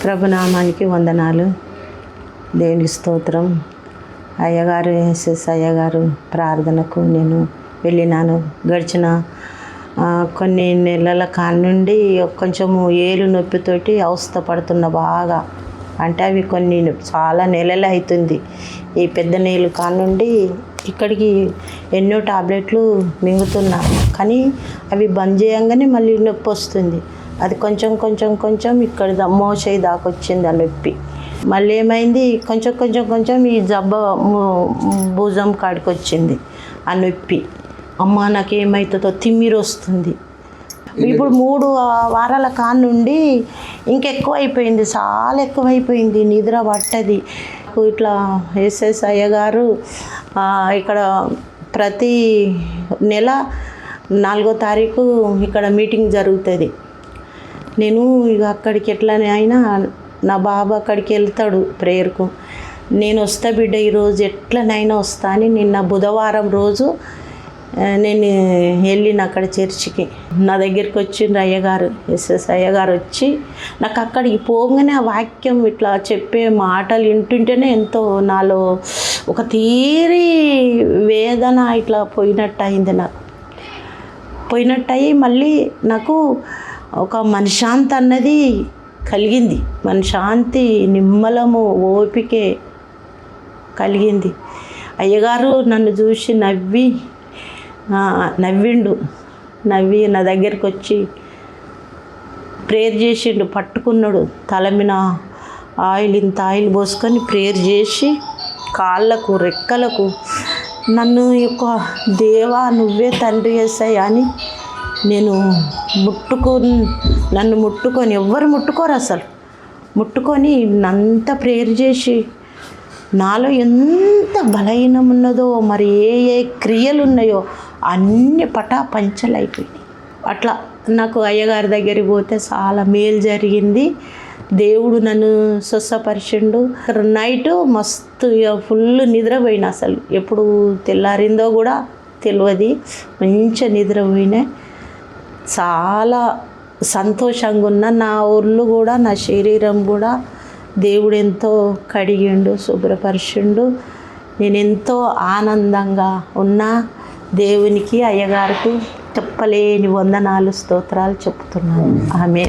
ప్రభునామానికి వందనాలు. దేవునికి స్తోత్రం. అయ్యగారు ఎస్ఎస్ అయ్యగారు ప్రార్థనకు నేను వెళ్ళినాను. గడిచిన కొన్ని నెలల కానుండి కొంచెము ఏలు నొప్పితోటి అవస్థ పడుతున్న బాగా. అంటే అవి కొన్ని చాలా నెలలు అవుతుంది. ఈ పెద్ద నీళ్ళు కానుండి ఇక్కడికి ఎన్నో టాబ్లెట్లు మింగుతున్నా, కానీ అవి బంద్ చేయంగానే మళ్ళీ నొప్పి వస్తుంది. అది కొంచెం కొంచెం కొంచెం ఇక్కడ మోచేయి దాకా వచ్చింది ఆ నొప్పి. మళ్ళీ ఏమైంది, కొంచెం కొంచెం కొంచెం ఈ జబ్బ భుజం కాడికి వచ్చింది ఆ నొప్పి. అమ్మ నాకేమవుతుందో తిమ్మిరి వస్తుంది. ఇప్పుడు 3 వారాల కానుండి ఇంకెక్కువ అయిపోయింది, చాలా ఎక్కువైపోయింది. నిద్ర పట్టది. ఇట్లా ఎస్ఎస్ అయ్యగారు ఇక్కడ ప్రతి నెల 4వ తారీఖు ఇక్కడ మీటింగ్ జరుగుతుంది. నేను ఇక అక్కడికి ఎట్లనే అయినా నా బాబు అక్కడికి వెళ్తాడు ప్రేయర్కు. నేను వస్తా బిడ్డ, ఈరోజు ఎట్లనైనా వస్తా అని నిన్న బుధవారం రోజు నేను వెళ్ళిన అక్కడ చర్చికి. నా దగ్గరికి వచ్చిండ్రు అయ్యగారు, ఎస్ఎస్ అయ్యగారు వచ్చి నాకు అక్కడికి పోగానే ఆ వాక్యం ఇట్లా చెప్పే మాటలు వింటుంటేనే ఎంతో నాలో ఒక తీరి వేదన ఇట్లా పోయినట్టు అయింది. నాకు పోయినట్టు అయ్యి మళ్ళీ నాకు ఒక మనశ్శాంతి అన్నది కలిగింది. మనశ్శాంతి, నిమ్మలము, ఓపికే కలిగింది. అయ్యగారు నన్ను చూసి నవ్విండు. నవ్వి నా దగ్గరికి వచ్చి ప్రేయర్ చేసిండు. పట్టుకున్నాడు, తల మీద ఇంత ఆయిల్ పోసుకొని ప్రేయర్ చేసి కాళ్ళకు రెక్కలకు నన్ను యొక్క దేవా నువ్వే తండ్రి యేసయ్యా అని నన్ను ముట్టుకొని ఎవ్వరు ముట్టుకోరు అసలు. ముట్టుకొని అంత ప్రేయర్ చేసి నాలో ఎంత బలహీనం ఉన్నదో, మరి ఏ క్రియలు ఉన్నాయో అన్ని పంచలైపోయినాయి. అట్లా నాకు అయ్యగారి దగ్గరికి పోతే చాలా మేలు జరిగింది. దేవుడు నన్ను స్వస్థపరిచిండు. నైటు మస్తు ఫుల్ నిద్రపోయినా, అసలు ఎప్పుడు తెల్లారిందో కూడా తెలియదు. మంచిగా నిద్రపోయినా, చాలా సంతోషంగా ఉన్న. నా ఒళ్ళు కూడా, నా శరీరం కూడా దేవుడు ఎంతో కడిగిండు, శుభ్రపరిచిండు. నేను ఎంతో ఆనందంగా ఉన్నా. దేవునికి అయ్యగారికి చెప్పలేని వందనాలు, స్తోత్రాలు చెప్తున్నాను. ఆమె